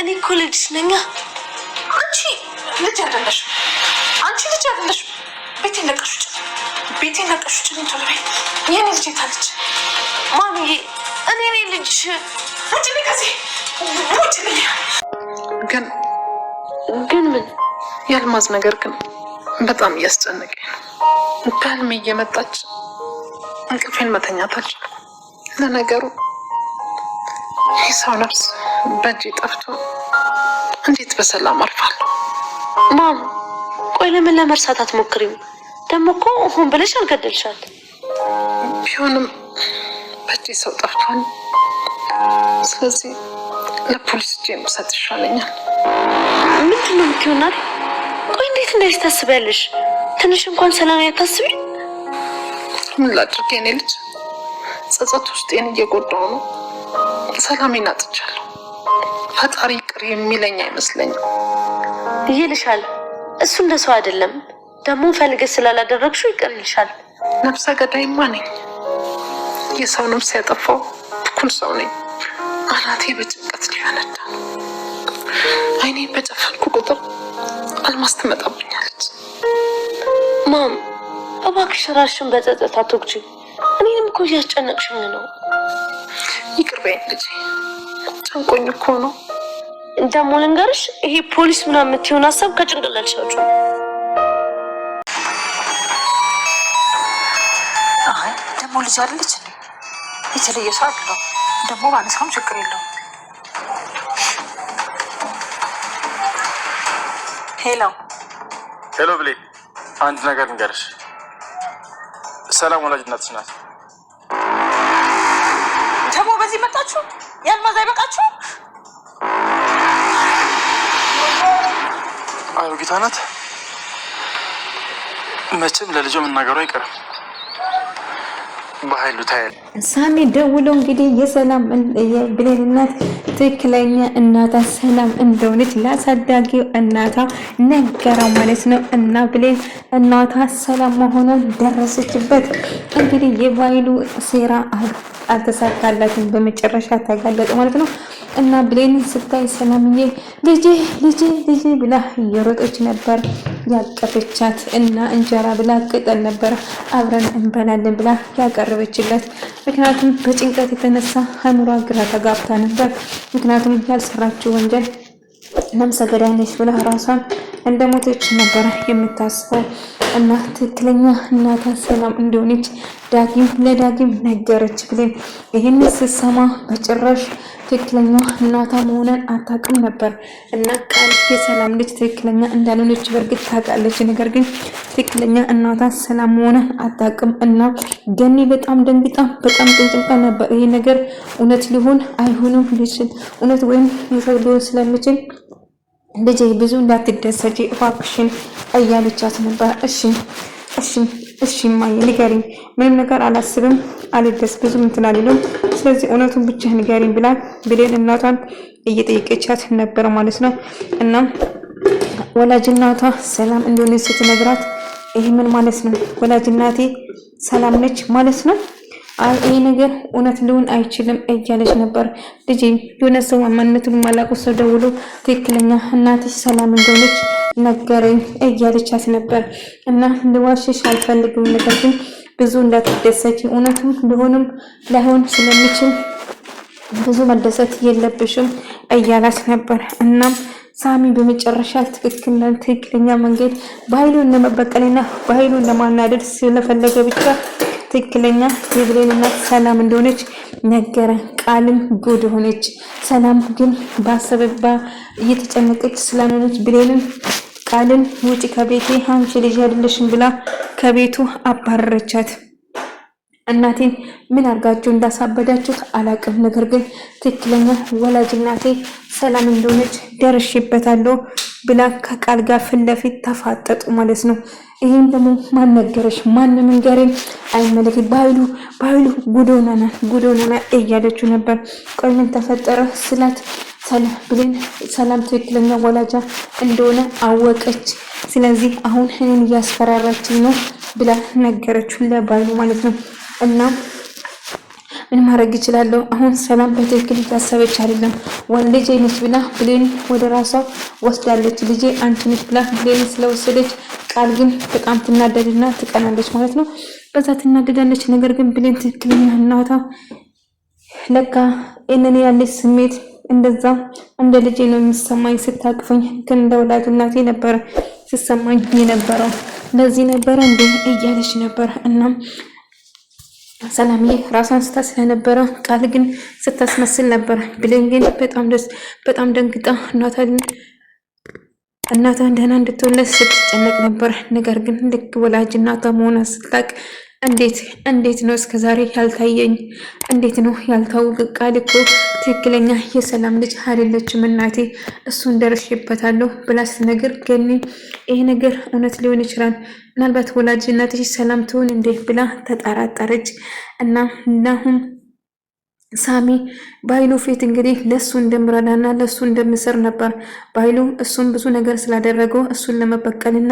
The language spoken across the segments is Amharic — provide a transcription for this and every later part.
እኔ እኮ ልጅሽ ነኝ። አንቺ ልጅ አይደለሽ። ቤቴን ለቀሽ ውጭ ቶሎ በይ። የኔ ልጅ የታለች? ማሚዬ እኔ ነኝ ልጅሽ። ውጭ ነኝ ከዚህ ውጭ ነኝ። ግን ምን ያልማዝ ነገር ግን በጣም እያስጨነቀኝ ነው። በህልሜ እየመጣች እንቅልፌን መተኛት አልቻልኩም። ለነገሩ የሰው ነፍስ በእጄ ጠፍቶ እንዴት በሰላም አርፋለሁ? ማም ቆይ ለምን ለመርሳት አትሞክሪም? ደግሞ እኮ ሆን ብለሽ አልገደልሻት። ቢሆንም በእጄ ሰው ጠፍቷል። ስለዚህ ለፖሊስ እጄ መሰጥ ይሻለኛል። ምንድን ነው የምትሆናል? ቆይ እንዴት እንደዚህ ታስቢያለሽ? ትንሽ እንኳን ሰላም ያታስቢ። ምን ላድርግ የኔ ልጅ፣ ጸጸት ውስጤን እየጎዳው ነው። ሰላሜን አጥቻለሁ። ፈጣሪ ይቅር የሚለኝ አይመስለኝም። ይልሻል። እሱ እንደሰው አይደለም። ደግሞ ፈልገሽ ስላላደረግሽው ይቅር ይልሻል። ነፍሰ ገዳይማ ነኝ። የሰው ነፍስ ያጠፋው ብኩን ሰው ነኝ። አናቴ በጭንቀት ሊፈነዳ ነው። አይኔ በጨፈንኩ ቁጥር አልማዝ ትመጣብኛለች። ማም እባክሽ ራስሽን በጸጸት አትወግጂ። እኔንም እኮ እያስጨነቅሽኝ ነው። ይቅር በይኝ ልጄ፣ ጨንቆኝ እኮ ነው። ደግሞ ልንገርሽ፣ ይሄ ፖሊስ ምናምን የምትሆን ሀሳብ ከጭንቅላትሽ አውጪ። ደግሞ ልጅ አይደለች እንዴ? የተለየ ሰው አይደለም። ደግሞ ባነሳውም ችግር የለውም። ሄሎ ብሌ፣ አንድ ነገር ንገርሽ። ሰላም ወላጅ እናትሽ ናት። ደግሞ በዚህ መጣችሁ? ያልማዝ አይበቃችሁ? አሮጊቷ ናት። መቼም ለልጇ መናገሩ አይቀርም። በኃይሉ ታያል። ሳሚ ደውሎ እንግዲህ የሰላም የብሌን እናት ትክክለኛ እናታ ሰላም እንደሆነች ላሳዳጊው እናታ ነገረው ማለት ነው። እና ብሌን እናታ ሰላም መሆኗን ደረሰችበት። እንግዲህ የባይሉ ሴራ አልተሳካላትም፣ በመጨረሻ ተጋለጠ ማለት ነው። እና ብሌን ስታይ ሰላምዬ ልጄ ልጄ ልጄ ብላ እየሮጠች ነበር ያቀፈቻት። እና እንጀራ ብላ ቅጠል ነበር አብረን እንበላለን ብላ ያቀረበችለት። ምክንያቱም በጭንቀት የተነሳ አእምሯ ግራ ተጋብታ ነበር። ምክንያቱም ያልሰራችው ወንጀል ነፍሰ ገዳይ ነች ብላ ራሷን እንደሞተች ነበር የምታስበው። እና ትክክለኛ እናቷ ሰላም እንደሆነች ለዳጊም ነገረች ብሌን። ይህን ስትሰማ በጭራሽ ትክክለኛ እናቷ መሆኗን አታውቅም ነበር። እና ቃል የሰላም ልጅ ትክክለኛ እንዳልሆነች በእርግጥ ታውቃለች። ነገር ግን ትክክለኛ እናቷ ሰላም መሆኗን አታውቅም። እና ገኒ በጣም ደንግጣ በጣም ጭንጭንቃ ነበር። ይሄ ነገር እውነት ሊሆን አይሆንም ልጅ እውነት ወይም ውሸት ሊሆን ስለሚችል ልጄ ብዙ እንዳትደሰጂ እባክሽን እያለቻት ነበር። እሺ ማየ ንገሪኝ፣ ምንም ነገር አላስብም፣ አልደስ ብዙ እንትን አልልም፣ ስለዚህ እውነቱን ብቻ ንገሪኝ ብላ ብሌን እናቷን እየጠየቀቻት ነበር ማለት ነው። እና ወላጅ እናቷ ሰላም እንደሆነ ስትነግራት ይሄ ምን ማለት ነው? ወላጅ እናቴ ሰላም ነች ማለት ነው? አይ ይሄ ነገር እውነት ሊሆን አይችልም እያለች ነበር። ልጄ የሆነ ሰው ማንነቱን ማላውቀው ሰው ደውሎ ትክክለኛ እናትሽ ሰላም እንደሆነች ነገረኝ እያለቻት ነበር። እና ልዋሽሽ አልፈልግም፣ ነገር ግን ብዙ እንዳትደሰች፣ እውነቱም ሊሆንም ላይሆን ስለሚችል ብዙ መደሰት የለብሽም እያላት ነበር። እናም ሳሚ በመጨረሻ ትክክለኛ መንገድ በኃይሉን ለመበቀልና በኃይሉን ለማናደድ ስለፈለገ ብቻ ትክክለኛ የብሌን እናት ሰላም እንደሆነች ነገረ። ቃልም ጉድ ሆነች። ሰላም ግን ባሰበባ እየተጨነቀች ስላልሆነች ብሌንን ቃልን ውጪ ከቤቴ አንቺ ልጅ አይደለሽም ብላ ከቤቱ አባረረቻት። እናቴን ምን አርጋችሁ እንዳሳበዳችሁት አላቅም፣ ነገር ግን ትክክለኛ ወላጅ እናቴ ሰላም እንደሆነች ደርሼበታለሁ ብላ ከቃል ጋር ፊት ለፊት ተፋጠጡ ማለት ነው። ይሄን ደግሞ ማን ነገረሽ? ማንም ንገረኝ አይመለከት ባይሉ ጉዶናና እያለችው ነበር። ቆይ ምን ተፈጠረ ስላት ብሌን ሰላም ትክክለኛ ወላጃ እንደሆነ አወቀች። ስለዚህ አሁን እኔን እያስፈራራችኝ ነው ብላ ነገረችው ለባይሉ ማለት ነው። እና ምን ማድረግ ይችላለሁ? አሁን ሰላም በትክክል እያሰበች አይደለም። ልጄ ነች ብላ ብሌን ወደ ራሷ ወስዳለች። ልጄ አንቺ ነች ብላ ብሌን ስለወሰደች ቃል ግን በጣም ትናደድና ትቀናለች ማለት ነው። በዛ ትናደዳለች። ነገር ግን ብሌን ትክክለኛ እናቷ ለካ እነኔ ያለች ስሜት እንደዛ እንደ ልጄ ነው የሚሰማኝ ስታቅፈኝ፣ ግን እንደ ወላጅ እናቴ ነበር ሲሰማኝ የነበረው ለዚህ ነበረ እንዴ እያለች ነበር። እናም ሰላምዬ ራሷን ስታ ስለነበረ ቃል ግን ስታስመስል ነበር። ብሌን ግን በጣም ደንግጣ እናቷን ደህና እንድትወለድ ስትጨነቅ ነበር። ነገር ግን ልክ ወላጅ እናቷ መሆኗን ስታውቅ እንዴት ነው እስከዛሬ ያልታየኝ? እንዴት ነው ያልታወቀ? ቃል እኮ ትክክለኛ የሰላም ልጅ አይደለችም እናቴ፣ እሱን ደርሼበታለሁ ብላ ስትነግር ገኒ ይሄ ነገር እውነት ሊሆን ይችላል፣ ምናልባት ወላጅ እናትሽ ሰላም ትሆን እንዴ ብላ ተጠራጠረች። እና ናሁም ሳሚ በኃይሉ ፊት እንግዲህ ለሱ እንደምረዳና ለሱ እንደምሰር ነበር። በኃይሉ እሱን ብዙ ነገር ስላደረገው እሱን ለመበቀልና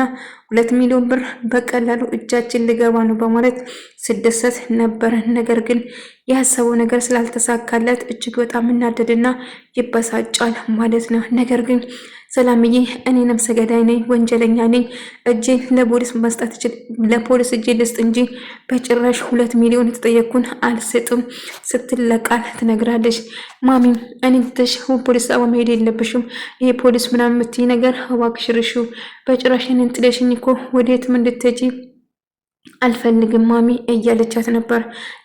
2 ሚሊዮን ብር በቀላሉ እጃችን ሊገባ ነው በማለት ስደሰት ነበር። ነገር ግን ያሰበው ነገር ስላልተሳካለት እጅግ በጣም እናደድና ይበሳጫል ማለት ነው። ነገር ግን ሰላምዬ እኔ ነፍሰ ገዳይ ነኝ፣ ወንጀለኛ ነኝ፣ እጄን ለፖሊስ መስጠት ለፖሊስ እጄን ልስጥ እንጂ በጭራሽ 2 ሚሊዮን የተጠየቅኩን አልሰጥም ስትል ለቃል ትነግራለች። ማሚ እኔ ትተሽ ፖሊስ ጣቢያ መሄድ የለብሽም፣ ይሄ ፖሊስ ምናምን የምትይ ነገር እባክሽ ርሺው፣ በጭራሽ እኔን ጥለሽኝ እኮ ወዴትም እንድትሄጂ አልፈልግም ማሚ እያለቻት ነበር።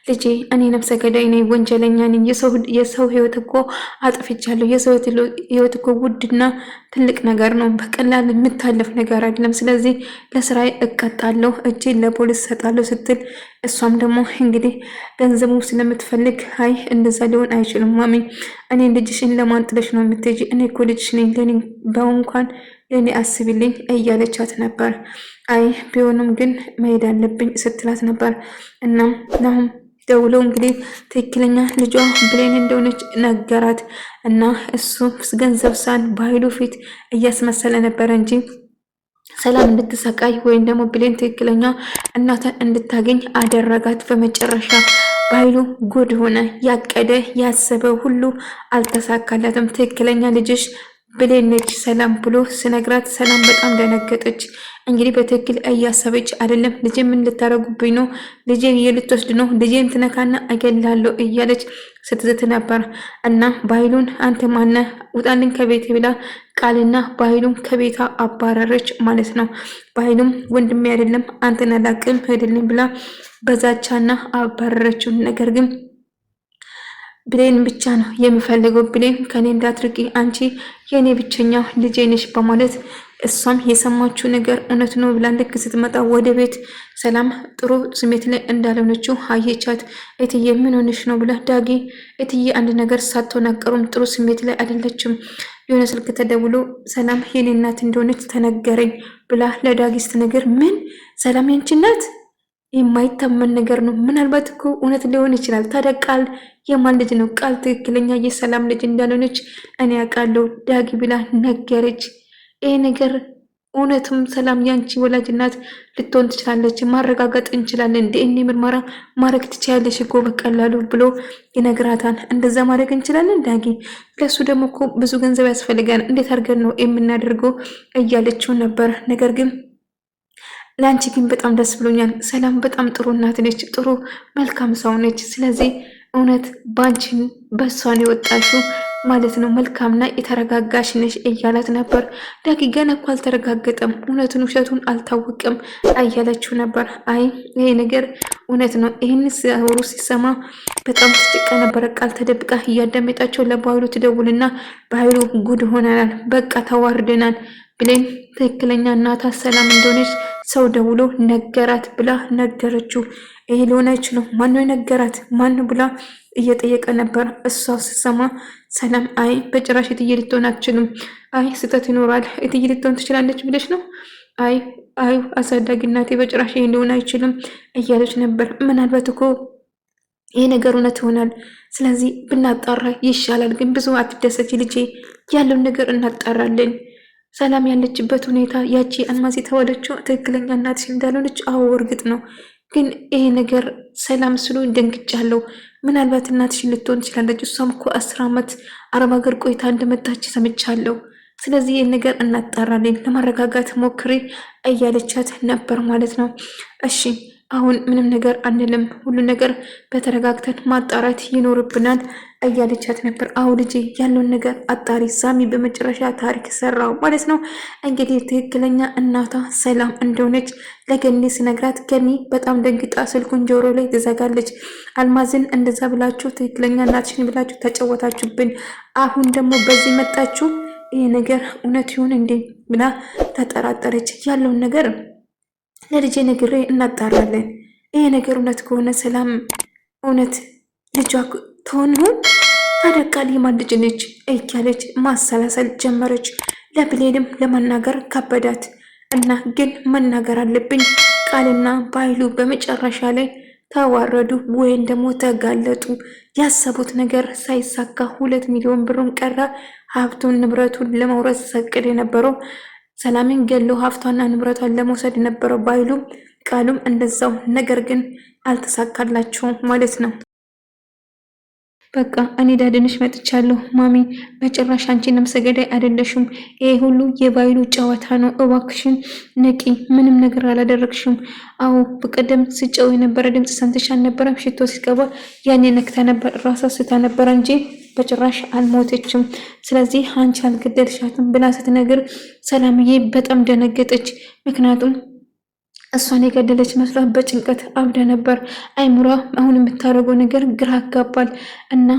ልጄ እኔ ነፍሰ ገዳይ ነኝ፣ ወንጀለኛ ነኝ፣ የሰው ህይወት እኮ አጥፍቻለሁ። የሰው ህይወት እኮ ውድና ትልቅ ነገር ነው፣ በቀላል የምታለፍ ነገር አይደለም። ስለዚህ ለስራዬ እቀጣለሁ፣ እጄን ለፖሊስ ሰጣለሁ ስትል እሷም ደግሞ እንግዲህ ገንዘቡ ስለምትፈልግ አይ እንደዛ ሊሆን አይችልም ማሚ፣ እኔ ልጅሽን ለማን ጥለሽ ነው የምትሄጂ? እኔ እኮ ልጅሽ ነኝ፣ ለኔ በእንኳን ለኔ አስቢልኝ እያለቻት ነበር። አይ ቢሆንም ግን መሄድ አለብኝ ስትላት ነበር። እናም ናሁም ደውለው እንግዲህ ትክክለኛ ልጇ ብሌን እንደሆነች ነገራት እና እሱ ገንዘብ ሳን በኃይሉ ፊት እያስመሰለ ነበረ እንጂ ሰላም እንድትሰቃይ ወይም ደግሞ ብሌን ትክክለኛ እናቷን እንድታገኝ አደረጋት። በመጨረሻ በኃይሉ ጉድ ሆነ። ያቀደ ያሰበው ሁሉ አልተሳካላትም። ትክክለኛ ልጅሽ ብሌን ነች ሰላም ብሎ ስነግራት ሰላም በጣም ደነገጠች። እንግዲህ በትክክል እያሰበች አይደለም። ልጄ ምን ልታረጉብኝ ነው? ልጄን ልትወስድ ነው? ልጄን ትነካና እገላለሁ እያለች ስትዝት ነበር። እና በኃይሉን አንተ ማነህ? ውጣልኝ ከቤት ብላ ቃልና በኃይሉን ከቤታ አባረረች ማለት ነው። በኃይሉም ወንድሜ አይደለም አንተን አላቅም ሄድልኝ ብላ በዛቻና አባረረችው። ነገር ግን ብሌን ብቻ ነው የሚፈልገው። ብሌን ከኔ እንዳትርቂ፣ አንቺ የኔ ብቸኛው ልጄ ነሽ በማለት እሷም የሰማችው ነገር እውነት ነው ብላ ልክ ስትመጣ ወደ ቤት ሰላም ጥሩ ስሜት ላይ እንዳልሆነችው አየቻት። እትዬ ምን ሆነሽ ነው ብላ ዳጊ እትዬ አንድ ነገር ሳትሆናቀሩም ጥሩ ስሜት ላይ አይደለችም። የሆነ ስልክ ተደውሎ ሰላም የኔ እናት እንደሆነች ተነገረኝ ብላ ለዳጊ ስትነግር ምን ሰላም ያንቺ እናት? የማይታመን ነገር ነው። ምናልባት እኮ እውነት ሊሆን ይችላል። ታዲያ ቃል የማን ልጅ ነው? ቃል ትክክለኛ የሰላም ልጅ እንዳልሆነች እኔ አውቃለሁ ዳጊ ብላ ነገረች። ይሄ ነገር እውነትም ሰላም ያንቺ ወላጅ እናት ልትሆን ትችላለች፣ ማረጋገጥ እንችላለን፣ ዲኤንኤ ምርመራ ማድረግ ትችላለች እኮ በቀላሉ ብሎ ይነግራታል። እንደዛ ማድረግ እንችላለን ዳጊ፣ ለሱ ደግሞ እኮ ብዙ ገንዘብ ያስፈልጋል፣ እንዴት አድርገን ነው የምናደርገው እያለችው ነበር። ነገር ግን ለአንቺ ግን በጣም ደስ ብሎኛል። ሰላም በጣም ጥሩ እናት ነች፣ ጥሩ መልካም ሰው ነች። ስለዚህ እውነት ባንቺን በሷን የወጣሽው ማለት ነው መልካምና የተረጋጋሽ ነሽ እያላት ነበር። ዳጊ ገና እኮ አልተረጋገጠም፣ እውነቱን ውሸቱን አልታወቅም እያለችው ነበር። አይ ይሄ ነገር እውነት ነው። ይህን ሲያወሩ ሲሰማ በጣም ትጭቃ ነበረ። ቃል ተደብቃ እያዳመጣቸው ለባህሉ ትደውልና ባህሉ ጉድ ሆነናል፣ በቃ ተዋርደናል፣ ብሌን ትክክለኛ እናቷ ሰላም እንደሆነች ሰው ደውሎ ነገራት ብላ ነገረችው። ይሄ ሊሆን አይችልም፣ ማነው የነገራት? ማን ብላ እየጠየቀ ነበር። እሷ ስትሰማ ሰላም አይ በጭራሽ እትዬ ልትሆን አትችልም፣ አይ ስህተት ይኖራል፣ እትዬ ልትሆን ትችላለች ብለሽ ነው? አይ አሳዳጊ እናቴ በጭራሽ ይሄ ሊሆን አይችልም እያለች ነበር። ምናልባት እኮ ይሄ ነገር እውነት ይሆናል፣ ስለዚህ ብናጣራ ይሻላል። ግን ብዙ አትደሰች ልጄ፣ ያለውን ነገር እናጣራለን። ሰላም ያለችበት ሁኔታ ያቺ አልማዝ የተባለችው ትክክለኛ እናትሽ እንዳልሆነች አዎ እርግጥ ነው። ግን ይሄ ነገር ሰላም ስሉ ደንግጫለሁ። ምናልባት እናትሽ ልትሆን ትችላለች። እሷም እኮ 10 ዓመት አረብ ሀገር ቆይታ እንደመጣች ሰምቻለሁ። ስለዚህ ይህን ነገር እናጣራለን፣ ለማረጋጋት ሞክሪ እያለቻት ነበር ማለት ነው። እሺ አሁን ምንም ነገር አንልም፣ ሁሉ ነገር በተረጋግተን ማጣራት ይኖርብናል እያለቻት ነበር። አሁ ልጄ ያለውን ነገር አጣሪ። ሳሚ በመጨረሻ ታሪክ ሰራው ማለት ነው። እንግዲህ ትክክለኛ እናቷ ሰላም እንደሆነች ለገኒ ስነግራት ገኒ በጣም ደንግጣ ስልኩን ጆሮ ላይ ትዘጋለች። አልማዝን እንደዛ ብላችሁ ትክክለኛ እናትሽን ብላችሁ ተጫወታችሁብን፣ አሁን ደግሞ በዚህ መጣችሁ፣ ይህ ነገር እውነት ይሁን እንዴ ብላ ተጠራጠረች። ያለውን ነገር ለልጄ ነግሬ እናጣራለን። ይሄ ነገር እውነት ከሆነ ሰላም እውነት ልጇ ትሆን ይሆን? ታዲያ ቃል የማን ልጅ ነች እያለች ማሰላሰል ጀመረች። ለብሌንም ለመናገር ከበዳት እና ግን መናገር አለብኝ። ቃልና ባይሉ በመጨረሻ ላይ ተዋረዱ ወይም ደግሞ ተጋለጡ። ያሰቡት ነገር ሳይሳካ 2 ሚሊዮን ብሩን ቀረ። ሀብቱን ንብረቱን ለመውረስ ሰቅድ የነበረው ሰላምን ገሎ ሀብቷና ንብረቷን ለመውሰድ የነበረው ባይሉም ቃሉም እንደዛው። ነገር ግን አልተሳካላቸውም ማለት ነው። በቃ እኔ ዳድንሽ መጥቻለሁ ማሚ፣ በጭራሽ አንቺ ነፍሰ ገዳይ አይደለሽም። ይሄ ሁሉ የባይሉ ጨዋታ ነው። እባክሽን ንቂ፣ ምንም ነገር አላደረግሽም። አዎ በቀደም ስጨው የነበረ ድምፅ ሰምተሽ አልነበረም? ሽቶ ሲቀባ ያኔ ነክታ ነበር፣ ራሷ ስታ ነበረ እንጂ በጭራሽ አልሞተችም። ስለዚህ አንቺ አልገደልሻትም ብላ ስትነግር ሰላምዬ በጣም ደነገጠች። ምክንያቱም እሷን የገደለች መስሏት በጭንቀት አብዳ ነበር። አይምሯ አሁን የምታደርገው ነገር ግራ ያጋባል እና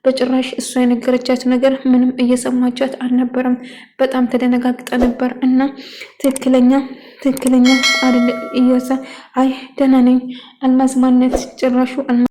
በጭራሽ እሷ የነገረቻት ነገር ምንም እየሰማቻት አልነበረም። በጣም ተደነጋግጣ ነበር እና ትክክለኛ አይደለ እየወሳ አይ ደህና ነኝ አልማዝ ማነት ጭራሹ